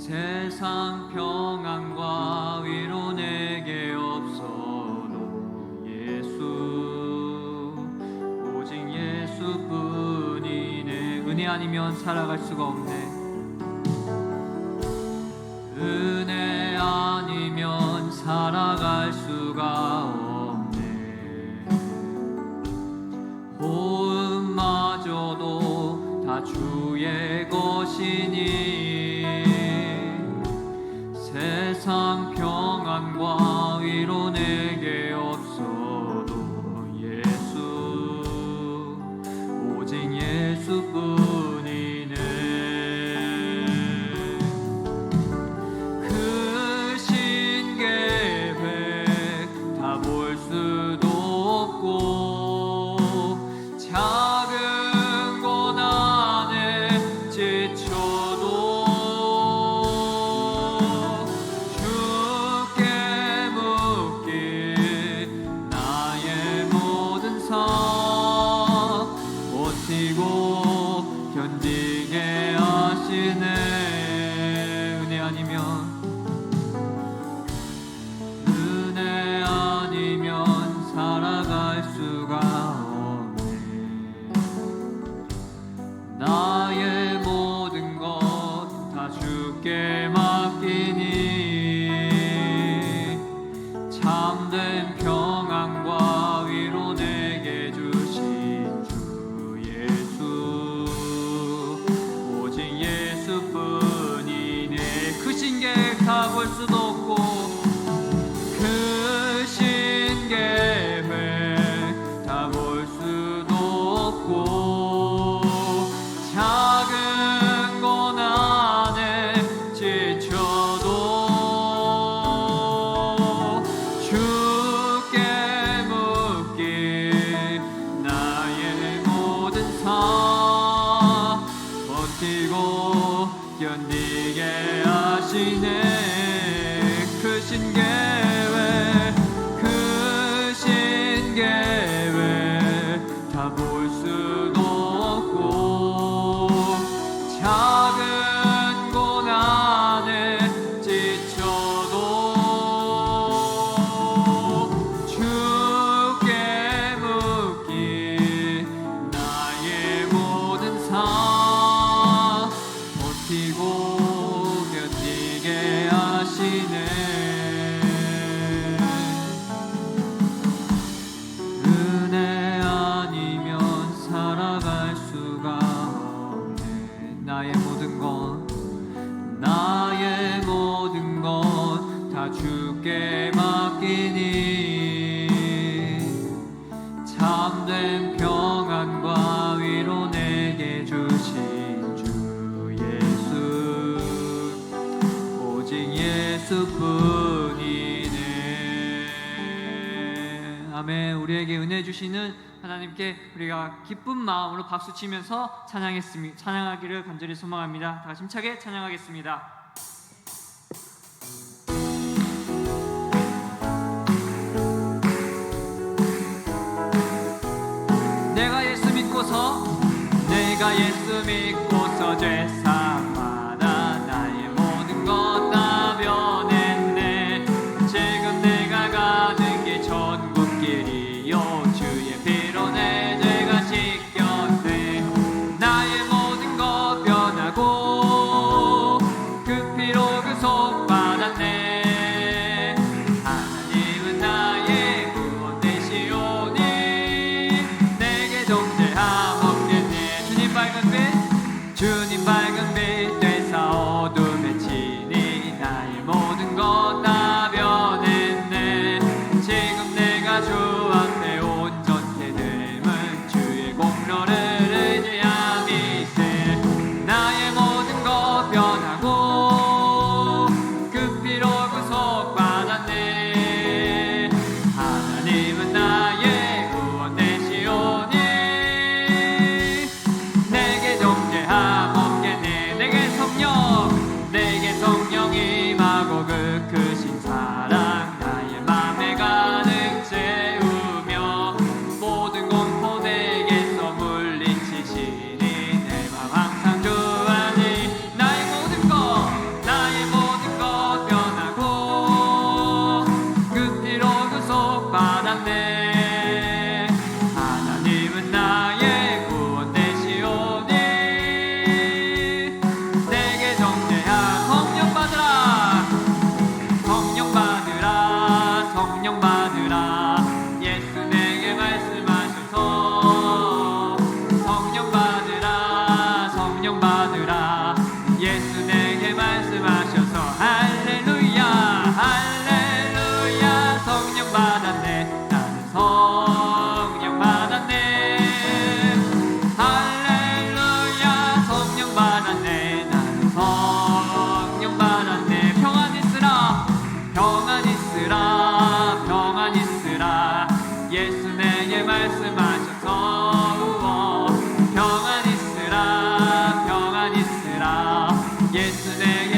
세상 평안과 위로 내게 없어도 예수, 오직 예수뿐이네. 은혜 아니면 살아갈 수가 없네. 은혜 아니면 살아갈 수가 없네. 호흡마저도 다 주의 것이니 세상 평안과 위로 내게 없어도 예수, 오직 예수뿐이네. 크신 계획 다 볼 수도 없고 작은 고난에 지쳐도 주께 묻기 나의 모든 삶 버티고 견디게 하시네. 은혜 아니면 살아갈 수가 없네. 나의 모든 것 다 주께 맡기니 참된 평안과 위로 내게 주신 주 예수, 오직 예수뿐이네. 크신 계획 다 볼 수도 없고 크신 계획 다 볼 수도 없고 작은 고난에 지쳐도 주께 묻기 나의 모든 삶 버티고 견디게 하시네. 크신 계획 다 볼 수도 없고 작은 고난에 지쳐도 주께 묻기 나의 모든 삶 버티고 견디게 하시네. 은혜 아니면 살아갈 수가 없네. 나의 모든 것 다 주께 맡기니 참된 평안과 위로 내게 주신 주 예수, 오직 예수뿐이네. 아멘. 우리에게 은혜 주시는 하나님께 우리가 기쁜 마음으로 박수 치면서 찬양하기를 간절히 소망합니다. 다 같이 힘차게 찬양하겠습니다. 내가 예수 믿고서 죄사마다 나의 모든 것 다 변했네. 지금 내가 가는 길 천국길이요 주의 피로 내 죄가 씻겼네. 나의 모든 것 변하고 그 피로 그 속 받았네. 하나님은 나의 구원 되시오니 내게 정죄함 없겠네. 주님 빨간 빛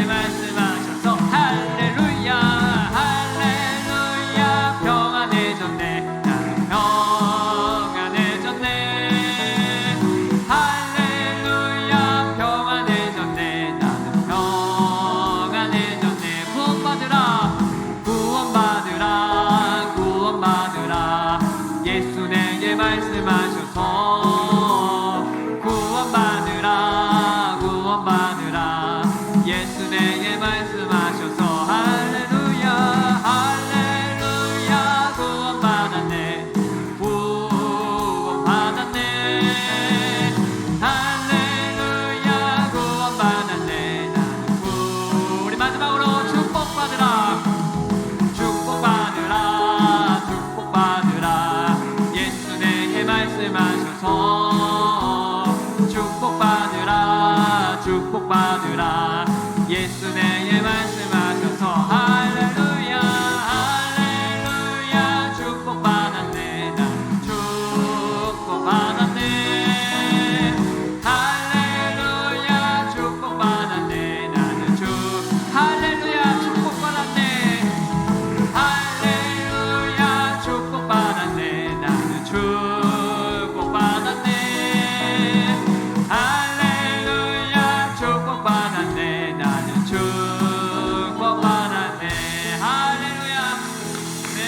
말씀하셔서 할렐루야 할렐루야 평안해졌네 나는 평안해졌네 할렐루야 평안해졌네 나는 평안해졌네 구원받으라 구원받으라 구원받으라 예수 내게 말씀하셔서 구원받으라 구원받으라 예수 내게 말씀하셔서 할렐루야 할렐루야 구원받았네 구원받았네 할렐루야 구원받았네 나는 우리 마지막으로 축복받으라 축복받으라 축복받으라 예수 내게 말씀하셔서 축복받으라 축복받으라 예수 내게 말씀하셔서 할렐루야 할렐루야 축복받았네 난 축복받았네 할렐루야 축복받았네 나는 할렐루야 축복받았네 할렐루야 축복받았네 나는 축복받았네 할렐루야 축복받았네 나는 축복받았네 할렐루야 네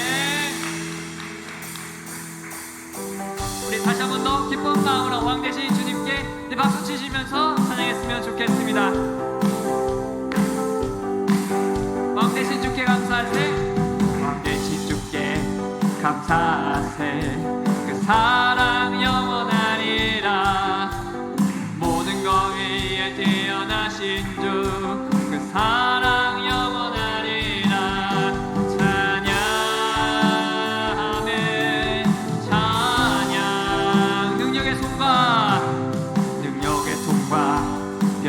우리 다시 한 번 더 기쁜 마음으로 왕 되신 주님께 박수 치시면서 찬양했으면 좋겠습니다. 왕 되신 주께 감사하세 왕 되신 주께 감사하세 그 사랑 영원하리라 모든 것 위에 뛰어나신 주 그 사랑 영원하리라 찬양하네 찬양 능력의 손과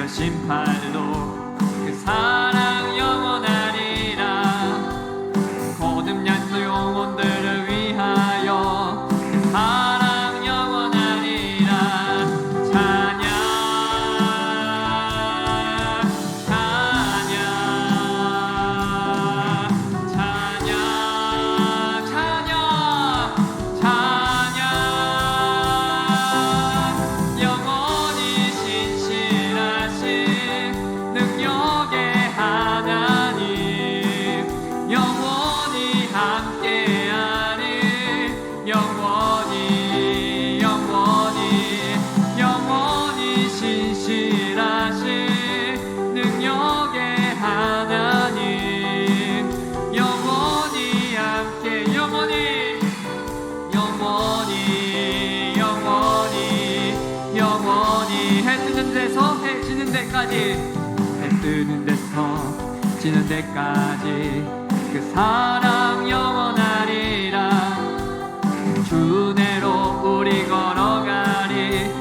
심팔로 그 사랑 영원하리라 거듭난 영혼들을 위하여 그 사랑 영원하리라 찬양 찬양 찬양 찬양 찬양 영원히 신실하신 능력의 하나님 영원히 함께하리 영원히 영원히 영원히 신실하신 능력의 하나님 영원히 함께 영원히 영원히 영원히 영원히 해 뜨는 데서 해 지는 데까지 해 뜨는 데서 지는 데까지 그 사랑 영원하리라 주 내로 우리 걸어가리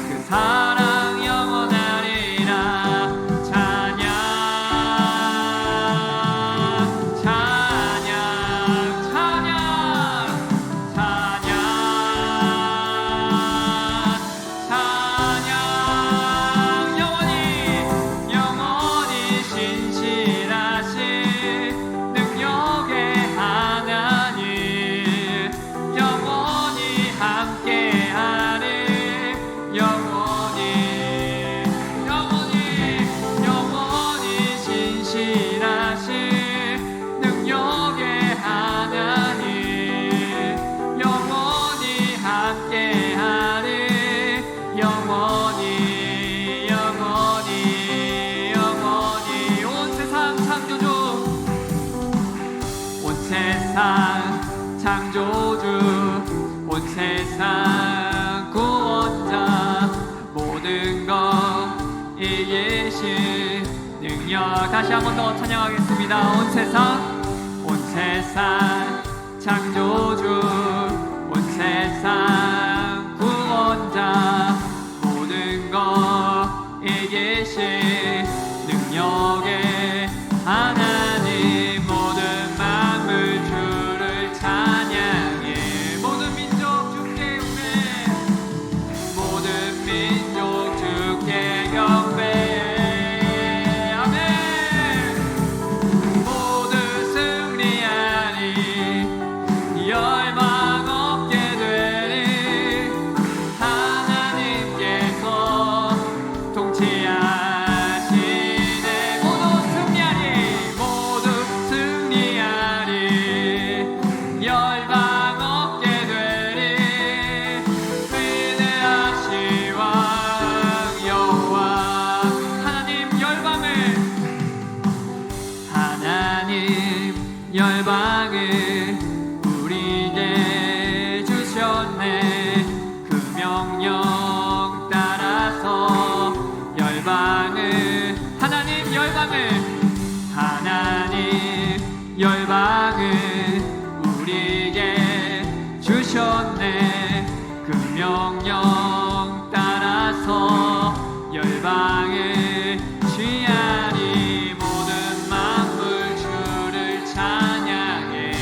그 사랑 영원하리라 찬양 찬양 찬양 찬양 찬양 영원히 영원히 신실하신 능력의 하나님 영원히 함께하리 영원히 영원히 영원히 신실하신 능력의 하나님 영원히 함께하리 영원히 영원히 영원히 온 세상 창조주 온 세상 창조주 온 세상 구원자 모든 것 이기신 능력 다시 한 번 더 찬양하겠습니다. 온 세상 창조주 온 세상 구원자 모든 것 이기신 능력의 하나님 모든 만물 주를 찬양해 모든 민족 주께 경배 모든 민족 주께 경배 아멘 열방을 우리에게 주셨네. 그 명령 따라서 열방을 하나님 열방을 우리에게 주셨네. 그 명령 따라서 열방을 취하리. 모든 만물 주를 찬양해.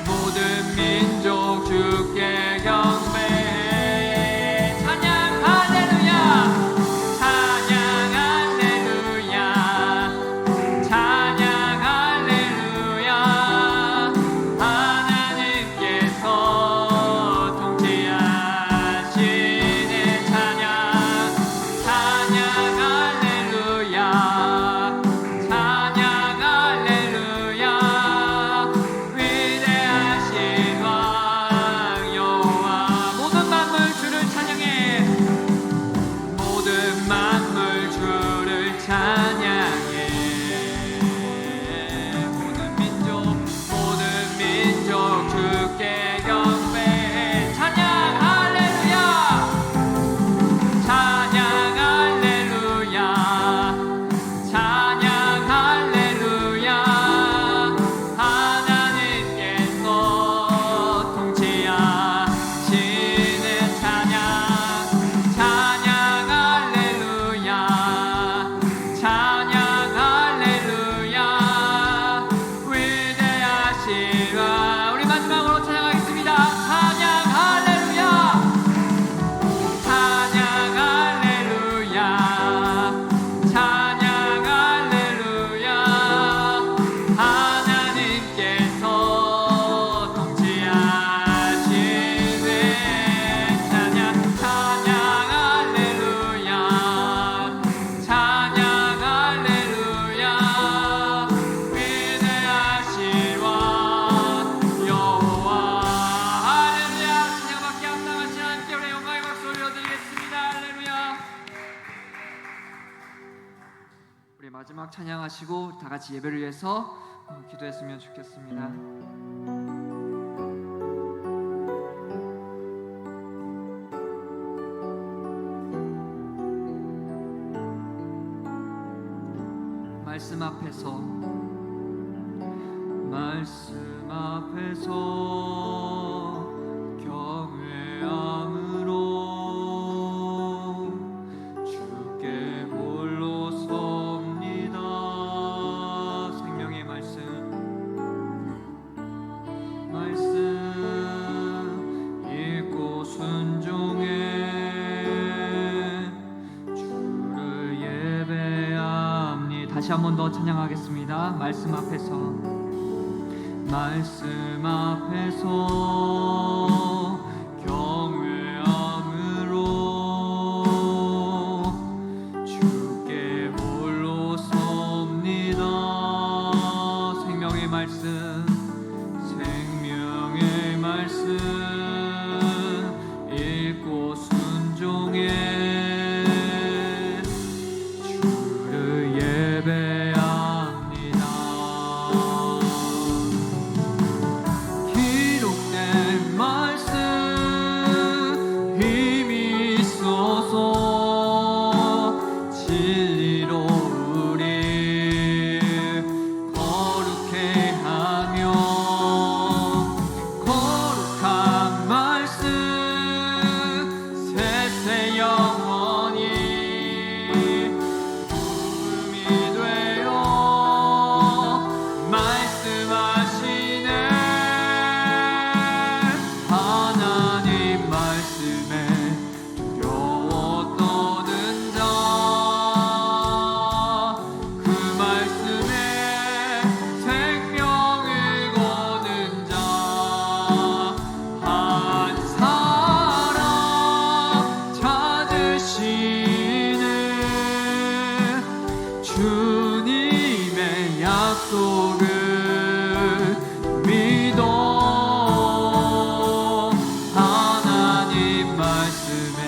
모든 민족 주께 경배해. 찬양 할렐루야. 찬양 할렐루야. 찬양 할렐루야. 하나님께서 통치하시네. 찬양 찬양 할렐루야. 찬양 할렐루야. 위대하신 왕 여호와. 모든 만물 주를 찬양해. 모든 만물 주를 찬양해. 모든 민족 주께 경배해. 찬양 할렐루야. 찬양 할렐루야. 찬양 할렐루야. 하나님께서 통치하시는 찬양 찬양 할렐루야. 찬양 할렐루야. 위대하신 왕. 우리 마지막으로 찬양하겠습니다. 찬양 할렐루야. 찬양 할렐루야. 찬양 할렐루야. 하나님께서 통치하시네. 찬양 찬양 할렐루야. 찬양 할렐루야. 위대하신 왕 여호와. 할렐루야. 찬양받기 합당하신 하나님께 우리 영광의 박수 올려드리겠습니다. 할렐루야. 우리 마지막 찬양하시고 다 같이 예배를 위해서 기도했으면 좋겠습니다. 말씀 앞에서 경외함으로 주께 홀로 섭니다. 생명의 말씀 읽고 순종해 주를 예배합니다. 다시 한 번 더 찬양하겠습니다. 말씀 앞에서 경외함으로 주께 홀로 섭니다. 생명의 말씀 읽고 순종해 주를 예배합니다. 기록된 말씀 힘이 있어서 진리로 우리 거룩해 하며 거룩한 말씀 세세 영원히 부름이 되어 말씀하시네. 하나님 말씀에 두려워 떠는 자, 그 말씀에 생명을 거는 자, 한 사람 찾으시는 주님의 약속을 믿어. 하나님 말씀에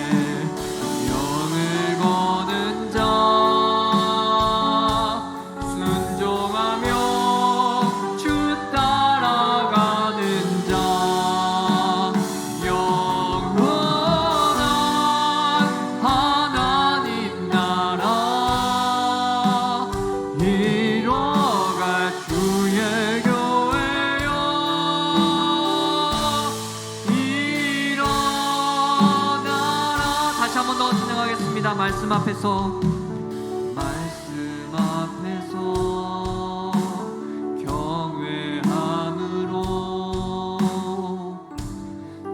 영을 거는 자, 순종 앞에서 경외함으로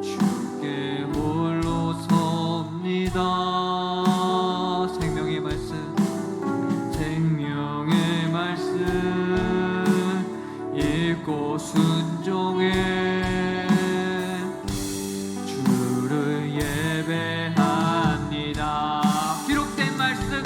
주께 홀로 섭니다. 생명의 말씀 읽고 순종해 주를 예배합니다. 기록된 말씀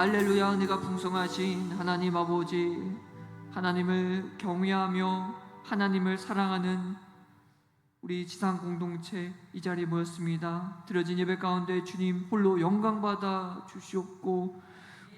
할렐루야. 은혜가 풍성하신 하나님 아버지, 하나님을 경외하며 하나님을 사랑하는 우리 지상 공동체 이 자리에 모였습니다. 드려진 예배 가운데 주님 홀로 영광 받아 주시옵고,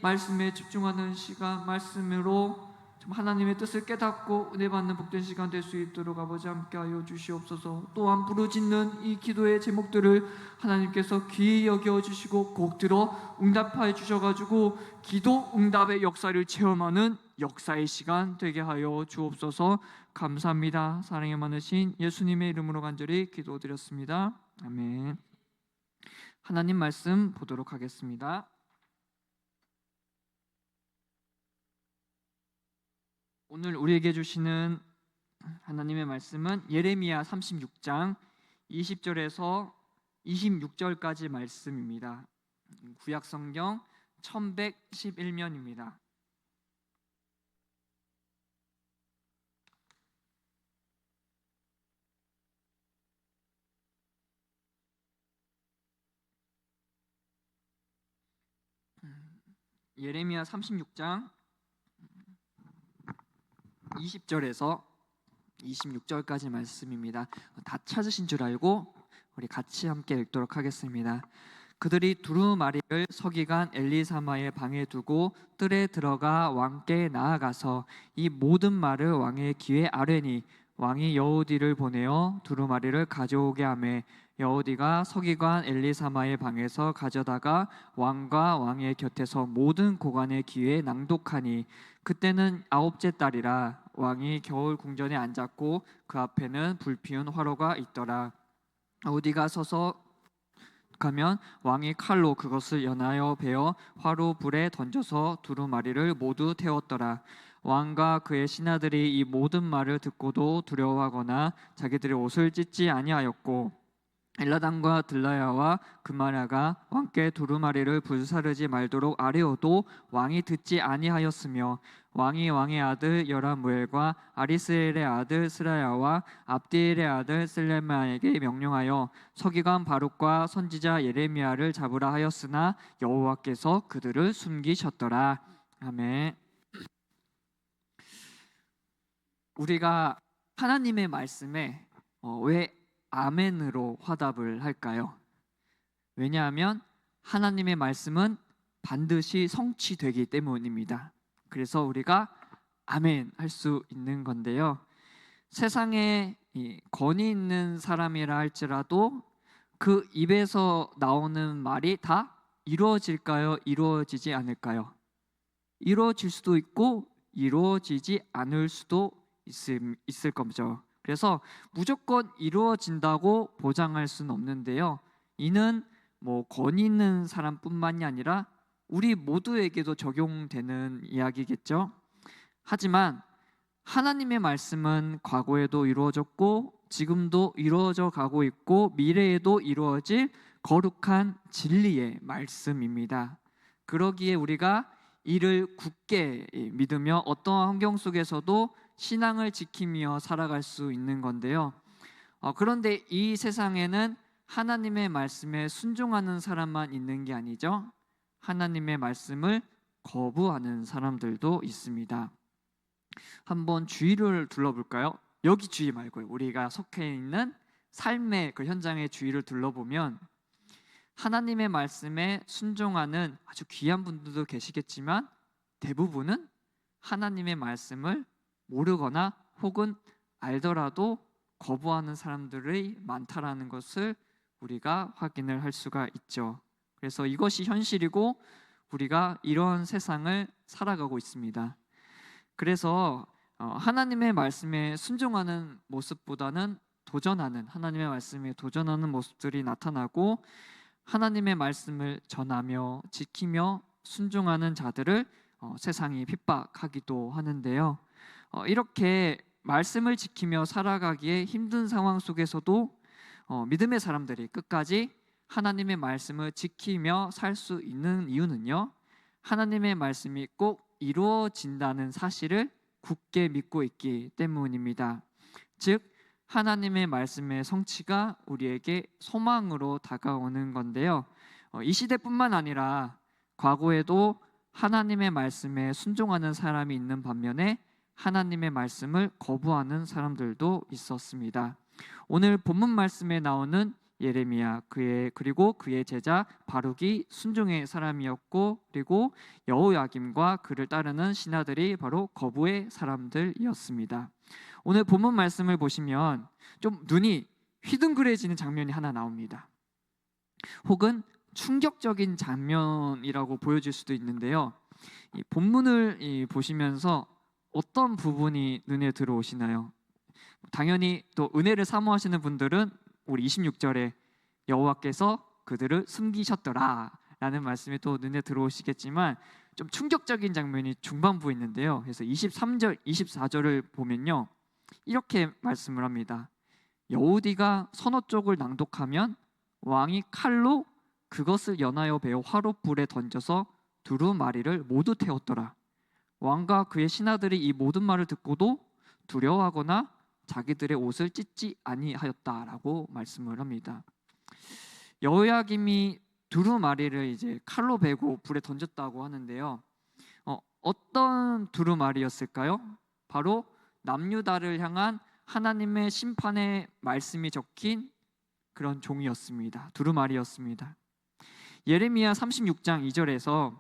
말씀에 집중하는 시간, 말씀으로 좀 하나님의 뜻을 깨닫고 은혜 받는 복된 시간 될 수 있도록 아버지 함께하여 주시옵소서. 또한 부르짖는 이 기도의 제목들을 하나님께서 귀히 여겨 주시고 꼭 들어 응답하여 주셔가지고 기도 응답의 역사를 체험하는 역사의 시간 되게 하여 주옵소서. 감사합니다. 사랑이 많으신 예수님의 이름으로 간절히 기도드렸습니다. 아멘. 하나님 말씀 보도록 하겠습니다. 오늘 우리에게 주시는 하나님의 말씀은 예레미야 36장 20절에서 26절까지 말씀입니다. 구약성경 1111면입니다. 예레미야 36장 20절에서 26절까지 말씀입니다. 다 찾으신 줄 알고 우리 같이 함께 읽도록 하겠습니다. 그들이 두루마리를 서기관 엘리사마의 방에 두고 뜰에 들어가 왕께 나아가서 이 모든 말을 왕의 귀에 아뢰니 왕이 여호디를 보내어 두루마리를 가져오게 하매 여호디가 서기관 엘리사마의 방에서 가져다가 왕과 왕의 곁에서 모든 고관의 귀에 낭독하니 그때는 9째 달이라. 왕이 겨울 궁전에 앉았고 그 앞에는 불피운 화로가 있더라. 여호디가 서서 가면 왕이 칼로 그것을 연하여 베어 화로 불에 던져서 두루마리를 모두 태웠더라. 왕과 그의 신하들이 이 모든 말을 듣고도 두려워하거나 자기들의 옷을 찢지 아니하였고 엘라단과 들라야와 그마랴가 왕께 두루마리를 불사르지 말도록 아뢰어도 왕이 듣지 아니하였으며 왕이 왕의 아들 여라무엘과 아리스엘의 아들 스라야와 압디엘의 아들 슬레마에게 명령하여 서기관 바룩과 선지자 예레미야를 잡으라 하였으나 여호와께서 그들을 숨기셨더라. 아멘. 우리가 하나님의 말씀에 왜 아멘으로 화답을 할까요? 왜냐하면 하나님의 말씀은 반드시 성취되기 때문입니다. 그래서 우리가 아멘 할 수 있는 건데요. 세상에 권위 있는 사람이라 할지라도 그 입에서 나오는 말이 다 이루어질까요? 이루어지지 않을까요? 이루어질 수도 있고 이루어지지 않을 수도 있을 거죠. 그래서 무조건 이루어진다고 보장할 수는 없는데요. 이는 권위 있는 사람뿐만이 아니라 우리 모두에게도 적용되는 이야기겠죠. 하지만 하나님의 말씀은 과거에도 이루어졌고 지금도 이루어져 가고 있고 미래에도 이루어질 거룩한 진리의 말씀입니다. 그러기에 우리가 이를 굳게 믿으며 어떠한 환경 속에서도 신앙을 지키며 살아갈 수 있는 건데요. 그런데 이 세상에는 하나님의 말씀에 순종하는 사람만 있는 게 아니죠. 하나님의 말씀을 거부하는 사람들도 있습니다. 한번 주위를 둘러볼까요? 여기 주위 말고요. 우리가 속해 있는 삶의 그 현장의 주위를 둘러보면 하나님의 말씀에 순종하는 아주 귀한 분들도 계시겠지만 대부분은 하나님의 말씀을 모르거나 혹은 알더라도 거부하는 사람들이 많다라는 것을 우리가 확인을 할 수가 있죠. 그래서 이것이 현실이고 우리가 이런 세상을 살아가고 있습니다. 그래서 하나님의 말씀에 순종하는 모습보다는 하나님의 말씀에 도전하는 모습들이 나타나고 하나님의 말씀을 전하며 지키며 순종하는 자들을 세상이 핍박하기도 하는데요. 이렇게 말씀을 지키며 살아가기에 힘든 상황 속에서도 믿음의 사람들이 끝까지 하나님의 말씀을 지키며 살 수 있는 이유는요, 하나님의 말씀이 꼭 이루어진다는 사실을 굳게 믿고 있기 때문입니다. 즉 하나님의 말씀의 성취가 우리에게 소망으로 다가오는 건데요. 이 시대뿐만 아니라 과거에도 하나님의 말씀에 순종하는 사람이 있는 반면에 하나님의 말씀을 거부하는 사람들도 있었습니다. 오늘 본문 말씀에 나오는 예레미야 그리고 그의 제자 바룩이 순종의 사람이었고, 그리고 여호야김과 그를 따르는 신하들이 바로 거부의 사람들이었습니다. 오늘 본문 말씀을 보시면 좀 눈이 휘둥그레지는 장면이 하나 나옵니다. 혹은 충격적인 장면이라고 보여질 수도 있는데요. 이 본문을 보시면서 어떤 부분이 눈에 들어오시나요? 당연히 또 은혜를 사모하시는 분들은 우리 26절에 여호와께서 그들을 숨기셨더라 라는 말씀이 또 눈에 들어오시겠지만, 좀 충격적인 장면이 중반부에 있는데요. 그래서 23절, 24절을 보면요, 이렇게 말씀을 합니다. 여우디가 선어 쪽을 낭독하면 왕이 칼로 그것을 연하여 베어 화롯불에 던져서 두루마리를 모두 태웠더라. 왕과 그의 신하들이 이 모든 말을 듣고도 두려워하거나 자기들의 옷을 찢지 아니하였다라고 말씀을 합니다. 여호야김이 두루마리를 이제 칼로 베고 불에 던졌다고 하는데요. 어떤 두루마리였을까요? 바로 남유다를 향한 하나님의 심판의 말씀이 적힌 그런 종이었습니다. 두루마리였습니다. 예레미야 36장 2절에서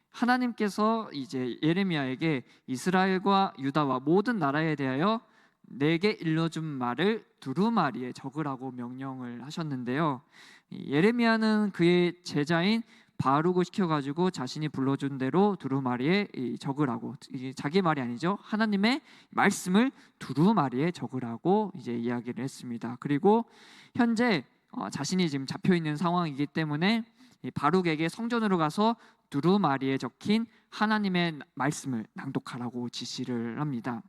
하나님께서 이제 예레미야에게 이스라엘과 유다와 모든 나라에 대하여 내게 일러준 말을 두루마리에 적으라고 명령을 하셨는데요. 예레미야는 그의 제자인 바룩을 시켜가지고 자신이 불러준 대로 두루마리에 적으라고, 이게 자기 말이 아니죠. 하나님의 말씀을 두루마리에 적으라고 이제 이야기를 했습니다. 그리고 현재 자신이 지금 잡혀 있는 상황이기 때문에 바룩에게 성전으로 가서 두루마리에 적힌 하나님의 말씀을 낭독하라고 지시를 합니다.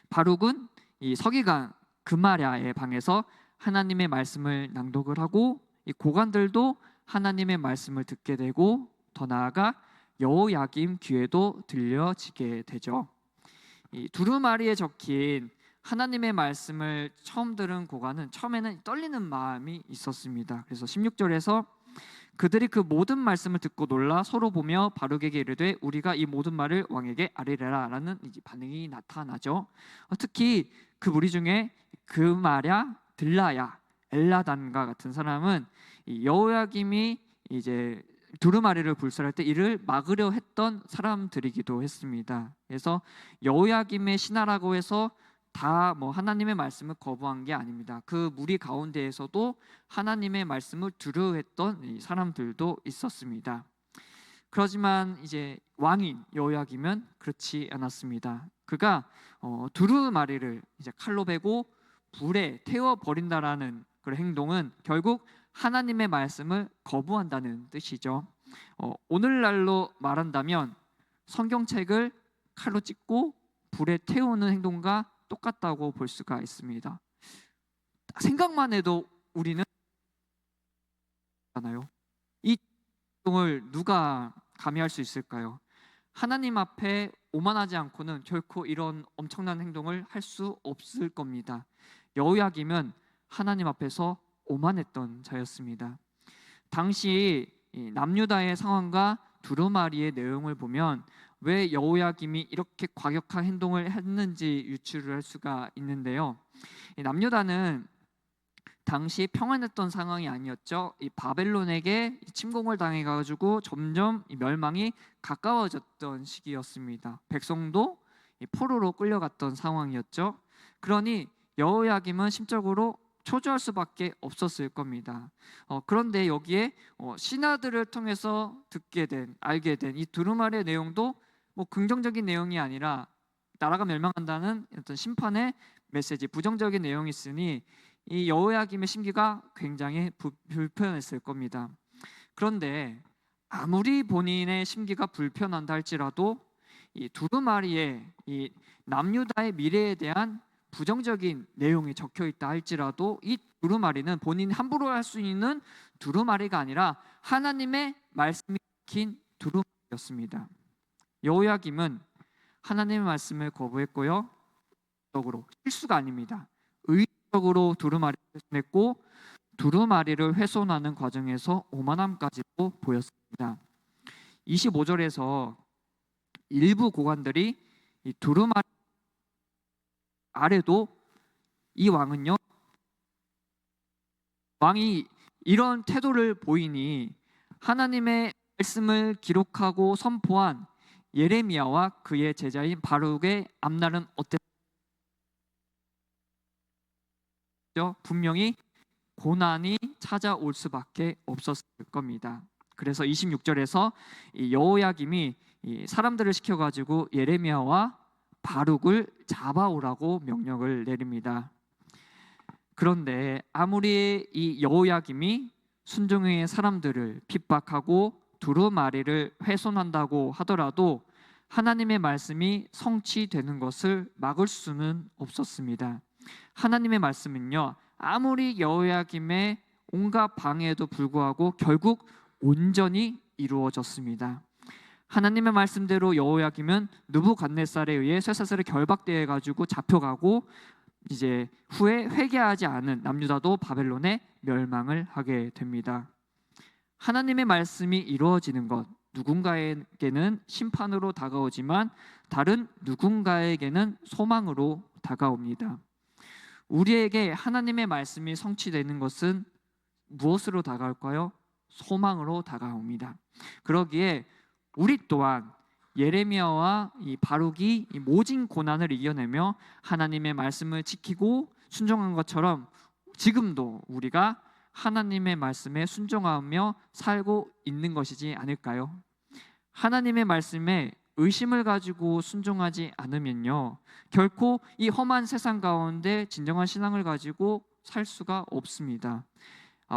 바룩은 이 서기관 그마랴의 방에서 하나님의 말씀을 낭독을 하고, 이 고관들도 하나님의 말씀을 듣게 되고, 더 나아가 여호야김 귀에도 들려지게 되죠. 이 두루마리에 적힌 하나님의 말씀을 처음 들은 고관은 처음에는 떨리는 마음이 있었습니다. 그래서 16절에서 그들이 그 모든 말씀을 듣고 놀라 서로 보며 바룩에게 이르되 우리가 이 모든 말을 왕에게 아뢰라 라는 반응이 나타나죠. 특히 그 무리 중에 그마랴, 들라야, 엘라단과 같은 사람은 여호야김이 이제 두루마리를 불살할 때 이를 막으려 했던 사람들이기도 했습니다. 그래서 여호야김의 신하라고 해서 다 하나님의 말씀을 거부한 게 아닙니다. 그 무리 가운데에서도 하나님의 말씀을 두려워했던 사람들도 있었습니다. 그렇지만 이제 왕인 여호야김은 그렇지 않았습니다. 그가 두루마리를 이제 칼로 베고 불에 태워 버린다라는 그런 행동은 결국 하나님의 말씀을 거부한다는 뜻이죠. 오늘날로 말한다면 성경책을 칼로 찢고 불에 태우는 행동과 똑같다고 볼 수가 있습니다. 생각만 해도 우리는 이 행동을 누가 감히 할 수 있을까요? 하나님 앞에 오만하지 않고는 결코 이런 엄청난 행동을 할 수 없을 겁니다. 여호야김은 하나님 앞에서 오만했던 자였습니다. 당시 남유다의 상황과 두루마리의 내용을 보면 왜 여호야김이 이렇게 과격한 행동을 했는지 유추를 할 수가 있는데요. 남유다는 당시 평안했던 상황이 아니었죠. 이 바벨론에게 침공을 당해가지고 점점 멸망이 가까워졌던 시기였습니다. 백성도 포로로 끌려갔던 상황이었죠. 그러니 여호야김은 심적으로 초조할 수밖에 없었을 겁니다. 그런데 여기에 신하들을 통해서 알게 된 이 두루마리의 내용도 긍정적인 내용이 아니라 나라가 멸망한다는 어떤 심판의 메시지, 부정적인 내용이 있으니 이 여호야김의 심기가 굉장히 불편했을 겁니다. 그런데 아무리 본인의 심기가 불편한다 할지라도 이 두루마리에 이 남유다의 미래에 대한 부정적인 내용이 적혀 있다 할지라도 이 두루마리는 본인이 함부로 할 수 있는 두루마리가 아니라 하나님의 말씀이 적힌 두루마리였습니다. 여호야김은 하나님의 말씀을 거부했고요, 실수가 아닙니다. 의도적으로 두루마리를 훼손했고 두루마리를 훼손하는 과정에서 오만함까지도 보였습니다. 25절에서 일부 고관들이 이 두루마리 아래도 이 왕은요, 왕이 이런 태도를 보이니 하나님의 말씀을 기록하고 선포한 예레미야와 그의 제자인 바룩의 앞날은 어땠죠? 분명히 고난이 찾아올 수밖에 없었을 겁니다. 그래서 26절에서 여호야김이 사람들을 시켜가지고 예레미야와 바룩을 잡아오라고 명령을 내립니다. 그런데 아무리 이 여호야김이 순종의 사람들을 핍박하고 두루마리를 훼손한다고 하더라도 하나님의 말씀이 성취되는 것을 막을 수는 없었습니다. 하나님의 말씀은요, 아무리 여호야김의 온갖 방해에도 불구하고 결국 온전히 이루어졌습니다. 하나님의 말씀대로 여호야김은 느부갓네살에 의해 쇠사슬에 결박되어 가지고 잡혀가고 이제 후에 회개하지 않은 남유다도 바벨론에 멸망을 하게 됩니다. 하나님의 말씀이 이루어지는 것, 누군가에게는 심판으로 다가오지만 다른 누군가에게는 소망으로 다가옵니다. 우리에게 하나님의 말씀이 성취되는 것은 무엇으로 다가올까요? 소망으로 다가옵니다. 그러기에 우리 또한 예레미야와 이 바룩이 이 모진 고난을 이겨내며 하나님의 말씀을 지키고 순종한 것처럼 지금도 우리가 하나님의 말씀에 순종하며 살고 있는 것이지 않을까요? 하나님의 말씀에 의심을 가지고 순종하지 않으면요, 결코 이 험한 세상 가운데 진정한 신앙을 가지고 살 수가 없습니다.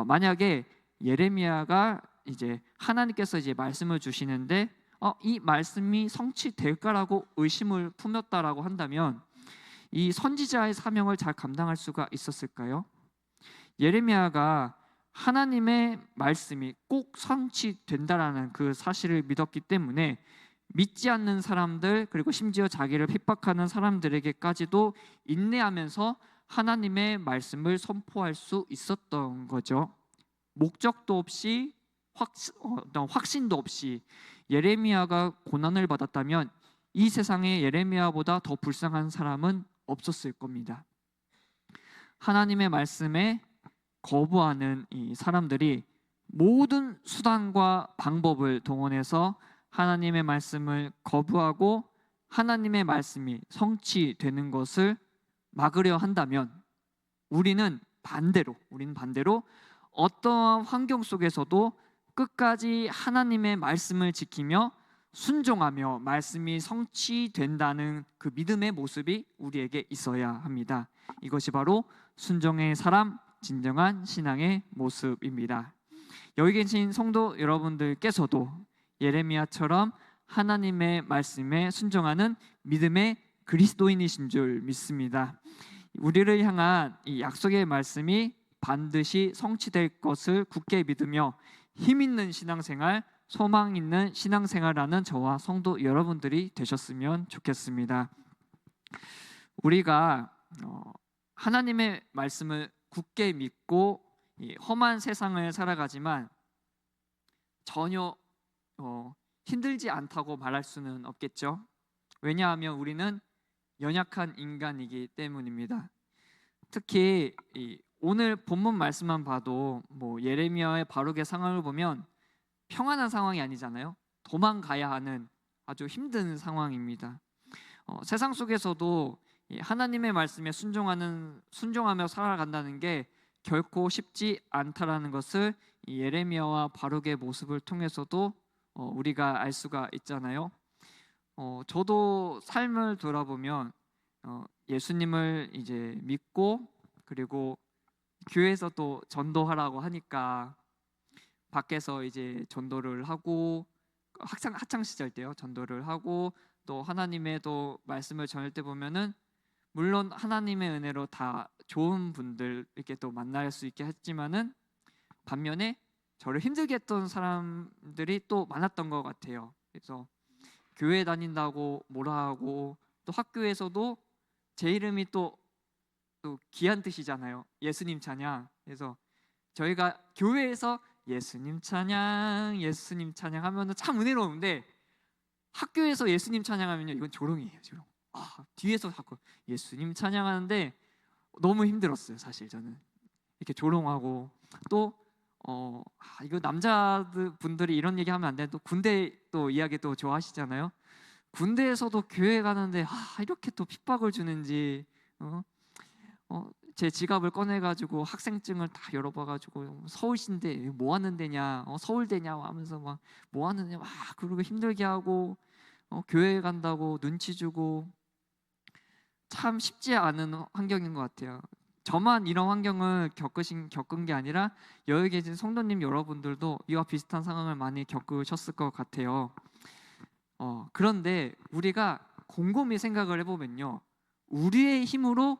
만약에 예레미야가 이제 하나님께서 이제 말씀을 주시는데 이 말씀이 성취될까라고 의심을 품었다라고 한다면 이 선지자의 사명을 잘 감당할 수가 있었을까요? 예레미야가 하나님의 말씀이 꼭 성취된다라는 그 사실을 믿었기 때문에 믿지 않는 사람들, 그리고 심지어 자기를 핍박하는 사람들에게까지도 인내하면서 하나님의 말씀을 선포할 수 있었던 거죠. 목적도 없이 확신도 없이 예레미야가 고난을 받았다면 이 세상에 예레미야보다 더 불쌍한 사람은 없었을 겁니다. 하나님의 말씀에 거부하는 이 사람들이 모든 수단과 방법을 동원해서 하나님의 말씀을 거부하고 하나님의 말씀이 성취되는 것을 막으려 한다면 우리는 반대로 어떠한 환경 속에서도 끝까지 하나님의 말씀을 지키며 순종하며 말씀이 성취된다는 그 믿음의 모습이 우리에게 있어야 합니다. 이것이 바로 순종의 사람, 진정한 신앙의 모습입니다. 여기 계신 성도 여러분들께서도 예레미야처럼 하나님의 말씀에 순종하는 믿음의 그리스도인이신 줄 믿습니다. 우리를 향한 이 약속의 말씀이 반드시 성취될 것을 굳게 믿으며 힘 있는 신앙생활, 소망 있는 신앙생활하는 저와 성도 여러분들이 되셨으면 좋겠습니다. 우리가 하나님의 말씀을 굳게 믿고 이 험한 세상을 살아가지만 전혀 힘들지 않다고 말할 수는 없겠죠. 왜냐하면 우리는 연약한 인간이기 때문입니다. 특히 오늘 본문 말씀만 봐도 예레미야의 바룩의 상황을 보면 평안한 상황이 아니잖아요. 도망가야 하는 아주 힘든 상황입니다. 세상 속에서도 하나님의 말씀에 순종하며 살아간다는 게 결코 쉽지 않다라는 것을 예레미야와 바룩의 모습을 통해서도 우리가 알 수가 있잖아요. 저도 삶을 돌아보면 예수님을 이제 믿고 그리고 교회에서 또 전도하라고 하니까 밖에서 이제 전도를 하고 학창 시절 때요 전도를 하고 또 하나님의 또 말씀을 전할 때 보면은 물론 하나님의 은혜로 다 좋은 분들 이렇게 또 만날 수 있게 했지만은 반면에 저를 힘들게 했던 사람들이 또 많았던 것 같아요. 그래서 교회 다닌다고 뭐라 하고 또 학교에서도 제 이름이 또 귀한 뜻이잖아요. 예수님 찬양. 그래서 저희가 교회에서 예수님 찬양, 예수님 찬양 하면은 참 은혜로운데 학교에서 예수님 찬양하면요 이건 조롱이에요, 조롱. 뒤에서 자꾸 예수님 찬양하는데 너무 힘들었어요, 사실 저는. 이렇게 조롱하고 또 이거 남자들 분들이 이런 얘기하면 안 되는데 또 군대 또 이야기 또 좋아하시잖아요. 군대에서도 교회 가는데 이렇게 또 핍박을 주는지 제 지갑을 꺼내가지고 학생증을 다 열어봐가지고 서울신대 뭐 하는 데냐, 서울대냐 하면서 막 뭐 하는 데냐 막 그러고 힘들게 하고 교회 간다고 눈치 주고 참 쉽지 않은 환경인 것 같아요. 저만 이런 환경을 겪은 게 아니라 여기 계신 성도님 여러분들도 이와 비슷한 상황을 많이 겪으셨을 것 같아요. 그런데 우리가 곰곰이 생각을 해보면요, 우리의 힘으로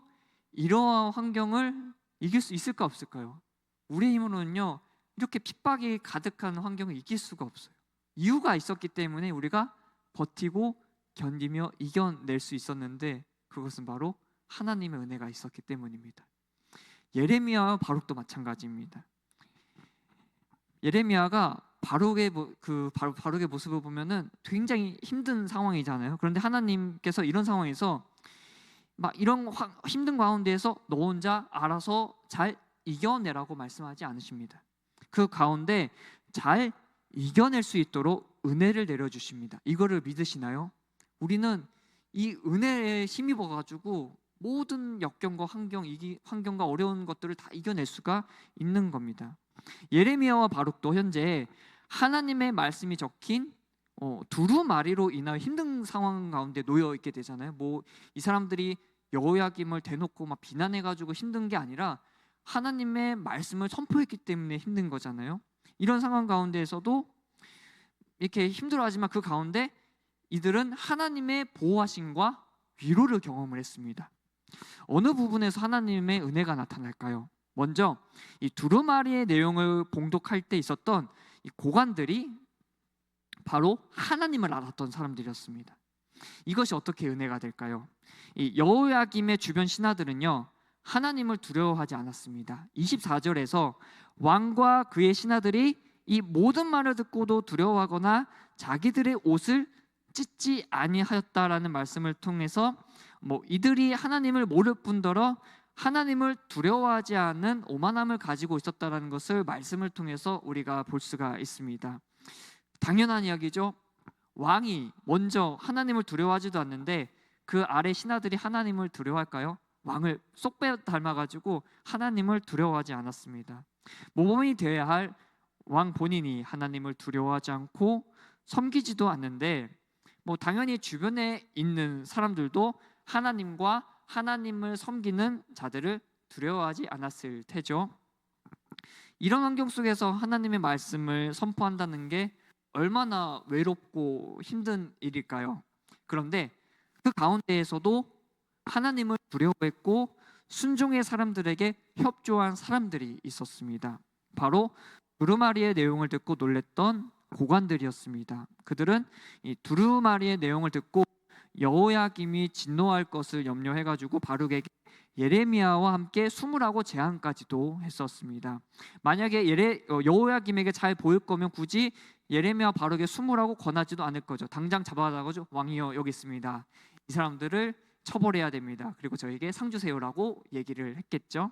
이러한 환경을 이길 수 있을까 없을까요? 우리의 힘으로는요 이렇게 핍박이 가득한 환경을 이길 수가 없어요. 이유가 있었기 때문에 우리가 버티고 견디며 이겨낼 수 있었는데 그것은 바로 하나님의 은혜가 있었기 때문입니다. 예레미야와 바룩도 마찬가지입니다. 예레미야가 바룩의 모습을 보면은 굉장히 힘든 상황이잖아요. 그런데 하나님께서 이런 상황에서 막 이런 힘든 가운데에서 너 혼자 알아서 잘 이겨내라고 말씀하지 않으십니다. 그 가운데 잘 이겨낼 수 있도록 은혜를 내려주십니다. 이거를 믿으시나요? 우리는 이 은혜에 힘입어 가지고 모든 역경과 환경과 어려운 것들을 다 이겨낼 수가 있는 겁니다. 예레미야와 바룩도 현재 하나님의 말씀이 적힌 두루마리로 인하여 힘든 상황 가운데 놓여 있게 되잖아요. 이 사람들이 여호야김을 대놓고 막 비난해가지고 힘든 게 아니라 하나님의 말씀을 선포했기 때문에 힘든 거잖아요. 이런 상황 가운데에서도 이렇게 힘들어하지만 그 가운데 이들은 하나님의 보호하심과 위로를 경험을 했습니다. 어느 부분에서 하나님의 은혜가 나타날까요? 먼저 이 두루마리의 내용을 봉독할 때 있었던 이 고관들이 바로 하나님을 알았던 사람들이었습니다. 이것이 어떻게 은혜가 될까요? 이 여호야김의 주변 신하들은요 하나님을 두려워하지 않았습니다. 24절에서 왕과 그의 신하들이 이 모든 말을 듣고도 두려워하거나 자기들의 옷을 찢지 아니하였다라는 말씀을 통해서 이들이 하나님을 모를 뿐더러 하나님을 두려워하지 않는 오만함을 가지고 있었다라는 것을 말씀을 통해서 우리가 볼 수가 있습니다. 당연한 이야기죠. 왕이 먼저 하나님을 두려워하지도 않는데 그 아래 신하들이 하나님을 두려워할까요? 왕을 쏙 빼 닮아가지고 하나님을 두려워하지 않았습니다. 모범이 되어야 할 왕 본인이 하나님을 두려워하지 않고 섬기지도 않는데 당연히 주변에 있는 사람들도 하나님과 하나님을 섬기는 자들을 두려워하지 않았을 테죠. 이런 환경 속에서 하나님의 말씀을 선포한다는 게 얼마나 외롭고 힘든 일일까요? 그런데 그 가운데에서도 하나님을 두려워했고 순종의 사람들에게 협조한 사람들이 있었습니다. 바로 두루마리의 내용을 듣고 놀랬던 고관들이었습니다. 그들은 이 두루마리의 내용을 듣고 여호야김이 진노할 것을 염려해가지고 바룩에게 예레미야와 함께 수무라고 제안까지도 했었습니다. 만약에 여호야김에게 잘 보일 거면 굳이 예레미야 바룩에 수무라고 권하지도 않을 거죠. 당장 잡아다가죠. 왕이여 여기 있습니다. 이 사람들을 처벌해야 됩니다. 그리고 저에게 상 주세요라고 얘기를 했겠죠.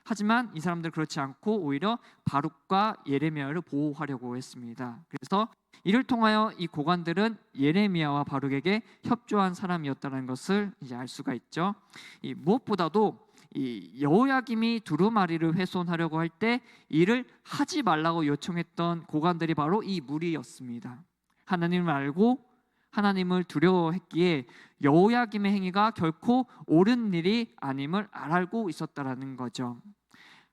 하지만 이 사람들 그렇지 않고 오히려 바룩과 예레미야를 보호하려고 했습니다. 그래서 이를 통하여 이 고관들은 예레미야와 바룩에게 협조한 사람이었다는 것을 이제 알 수가 있죠. 무엇보다도 이 여호야김이 두루마리를 훼손하려고 할 때 이를 하지 말라고 요청했던 고관들이 바로 이 무리였습니다. 하나님을 알고 하나님을 두려워했기에 여호야김의 행위가 결코 옳은 일이 아님을 알고 있었다라는 거죠.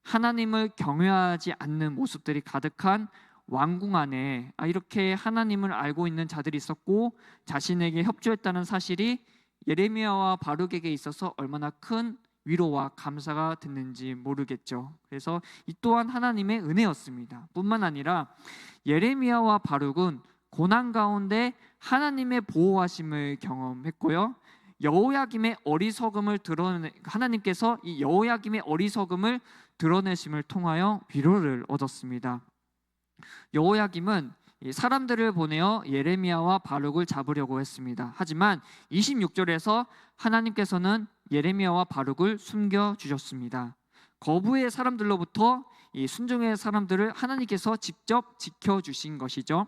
하나님을 경외하지 않는 모습들이 가득한 왕궁 안에 이렇게 하나님을 알고 있는 자들이 있었고 자신에게 협조했다는 사실이 예레미야와 바룩에게 있어서 얼마나 큰 위로와 감사가 됐는지 모르겠죠. 그래서 이 또한 하나님의 은혜였습니다. 뿐만 아니라 예레미야와 바룩은 고난 가운데 하나님의 보호하심을 경험했고요. 여호야김의 어리석음을 하나님께서 이 여호야김의 어리석음을 드러내심을 통하여 위로를 얻었습니다. 여호야김은 이 사람들을 보내어 예레미야와 바룩을 잡으려고 했습니다. 하지만 26절에서 하나님께서는 예레미야와 바룩을 숨겨 주셨습니다. 거부의 사람들로부터 이 순종의 사람들을 하나님께서 직접 지켜 주신 것이죠.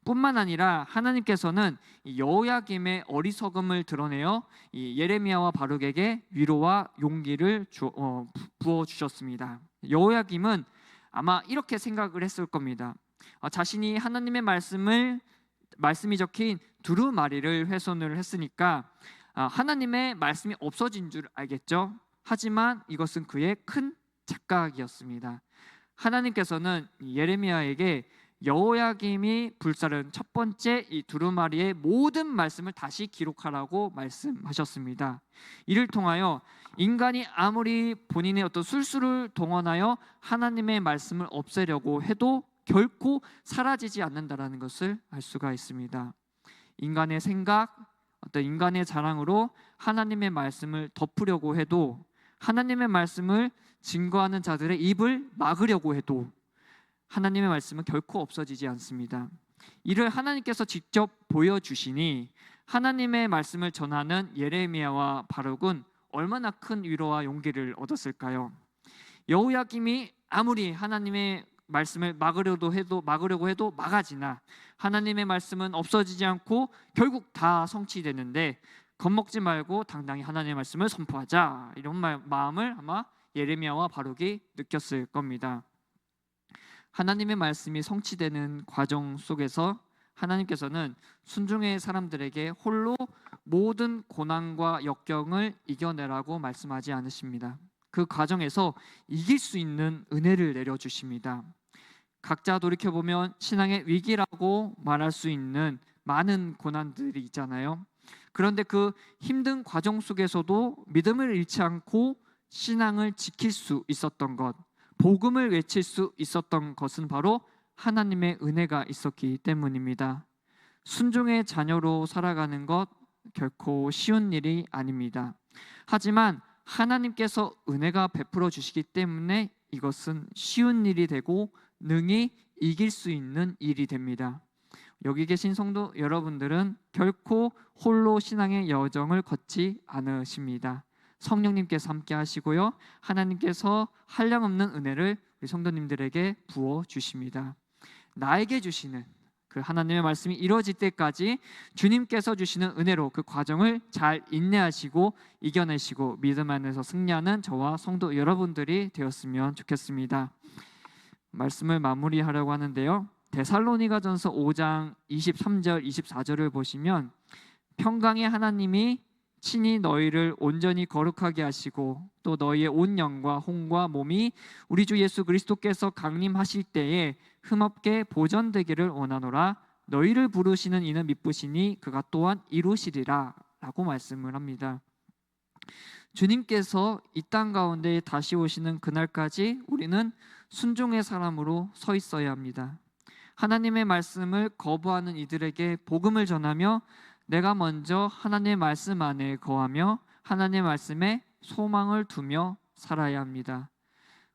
뿐만 아니라 하나님께서는 이 여호야김의 어리석음을 드러내어 이 예레미야와 바룩에게 위로와 용기를 부어 주셨습니다. 여호야김은 아마 이렇게 생각을 했을 겁니다. 자신이 하나님의 말씀이 적힌 두루마리를 훼손을 했으니까 하나님의 말씀이 없어진 줄 알겠죠. 하지만 이것은 그의 큰 착각이었습니다. 하나님께서는 예레미야에게 여호야김이 불사른 첫 번째 이 두루마리의 모든 말씀을 다시 기록하라고 말씀하셨습니다. 이를 통하여 인간이 아무리 본인의 어떤 술수를 동원하여 하나님의 말씀을 없애려고 해도 결코 사라지지 않는다라는 것을 알 수가 있습니다. 인간의 생각, 어떤 인간의 자랑으로 하나님의 말씀을 덮으려고 해도, 하나님의 말씀을 증거하는 자들의 입을 막으려고 해도 하나님의 말씀은 결코 없어지지 않습니다. 이를 하나님께서 직접 보여주시니 하나님의 말씀을 전하는 예레미야와 바룩은 얼마나 큰 위로와 용기를 얻었을까요? 여호야김이 아무리 하나님의 말씀을 막으려고 해도 막아지나 하나님의 말씀은 없어지지 않고 결국 다 성취되는데, 겁먹지 말고 당당히 하나님의 말씀을 선포하자, 이런 마음을 아마 예레미야와 바룩이 느꼈을 겁니다. 하나님의 말씀이 성취되는 과정 속에서 하나님께서는 순종의 사람들에게 홀로 모든 고난과 역경을 이겨내라고 말씀하지 않으십니다. 그 과정에서 이길 수 있는 은혜를 내려주십니다. 각자 돌이켜보면 신앙의 위기라고 말할 수 있는 많은 고난들이 있잖아요. 그런데 그 힘든 과정 속에서도 믿음을 잃지 않고 신앙을 지킬 수 있었던 것, 복음을 외칠 수 있었던 것은 바로 하나님의 은혜가 있었기 때문입니다. 순종의 자녀로 살아가는 것 결코 쉬운 일이 아닙니다. 하지만 하나님께서 은혜가 베풀어 주시기 때문에 이것은 쉬운 일이 되고 능히 이길 수 있는 일이 됩니다. 여기 계신 성도 여러분들은 결코 홀로 신앙의 여정을 걷지 않으십니다. 성령님께서 함께 하시고요, 하나님께서 한량없는 은혜를 우리 성도님들에게 부어 주십니다. 나에게 주시는 그 하나님의 말씀이 이루어질 때까지 주님께서 주시는 은혜로 그 과정을 잘 인내하시고 이겨내시고 믿음 안에서 승리하는 저와 성도 여러분들이 되었으면 좋겠습니다. 말씀을 마무리하려고 하는데요, 데살로니가전서 5장 23절 24절을 보시면 평강의 하나님이 친히 너희를 온전히 거룩하게 하시고 또 너희의 온 영과 혼과 몸이 우리 주 예수 그리스도께서 강림하실 때에 흠없게 보전되기를 원하노라. 너희를 부르시는 이는 미쁘시니 그가 또한 이루시리라 라고 말씀을 합니다. 주님께서 이 땅 가운데 다시 오시는 그날까지 우리는 순종의 사람으로 서 있어야 합니다. 하나님의 말씀을 거부하는 이들에게 복음을 전하며 내가 먼저 하나님의 말씀 안에 거하며 하나님의 말씀에 소망을 두며 살아야 합니다.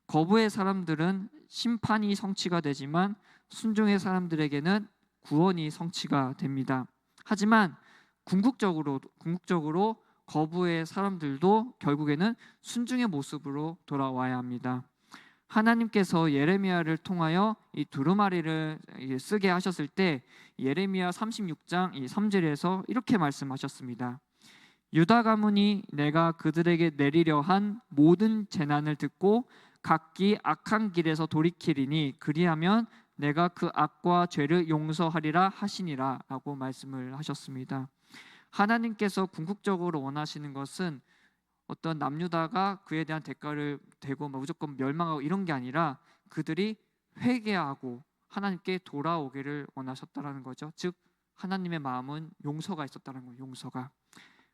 거부의 사람들은 심판이 성취가 되지만 순종의 사람들에게는 구원이 성취가 됩니다. 하지만 궁극적으로 거부의 사람들도 결국에는 순종의 모습으로 돌아와야 합니다. 하나님께서 예레미야를 통하여 이 두루마리를 쓰게 하셨을 때 예레미야 36장 3절에서 이렇게 말씀하셨습니다. 유다 가문이 내가 그들에게 내리려 한 모든 재난을 듣고 각기 악한 길에서 돌이키리니 그리하면 내가 그 악과 죄를 용서하리라 하시니라 라고 말씀을 하셨습니다. 하나님께서 궁극적으로 원하시는 것은 어떤 남유다가 그에 대한 대가를 대고 무조건 멸망하고 이런 게 아니라 그들이 회개하고 하나님께 돌아오기를 원하셨다라는 거죠. 즉 하나님의 마음은 용서가 있었다는 거예요. 용서가.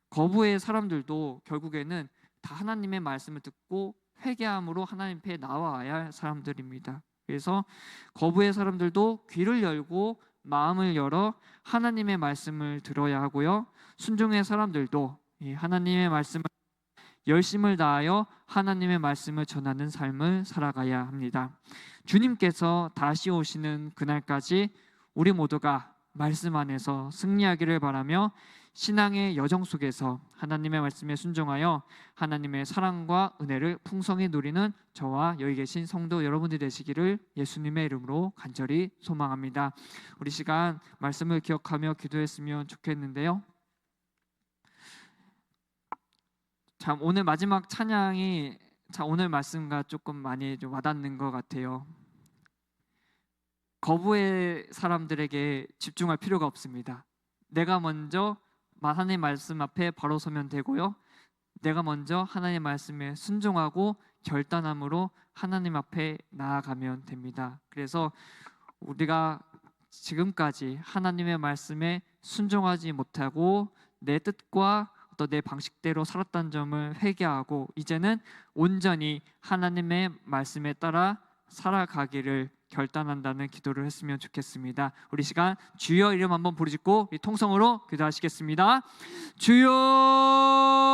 거부의 사람들도 결국에는 다 하나님의 말씀을 듣고 회개함으로 하나님 앞에 나와야 할 사람들입니다. 그래서 거부의 사람들도 귀를 열고 마음을 열어 하나님의 말씀을 들어야 하고요, 순종의 사람들도 이 하나님의 말씀을 열심을 다하여 하나님의 말씀을 전하는 삶을 살아가야 합니다. 주님께서 다시 오시는 그날까지 우리 모두가 말씀 안에서 승리하기를 바라며 신앙의 여정 속에서 하나님의 말씀에 순종하여 하나님의 사랑과 은혜를 풍성히 누리는 저와 여기 계신 성도 여러분들이 되시기를 예수님의 이름으로 간절히 소망합니다. 우리 시간 말씀을 기억하며 기도했으면 좋겠는데요. 참 오늘 마지막 찬양이 오늘 말씀과 조금 많이 좀 와닿는 것 같아요. 거부의 사람들에게 집중할 필요가 없습니다. 내가 먼저 하나님 말씀 앞에 바로 서면 되고요. 내가 먼저 하나님 말씀에 순종하고 결단함으로 하나님 앞에 나아가면 됩니다. 그래서 우리가 지금까지 하나님의 말씀에 순종하지 못하고 내 뜻과 또 내 방식대로 살았던 점을 회개하고 이제는 온전히 하나님의 말씀에 따라 살아가기를 결단한다는 기도를 했으면 좋겠습니다. 우리 시간 주여 이름 한번 부르짖고 통성으로 기도하시겠습니다. 주여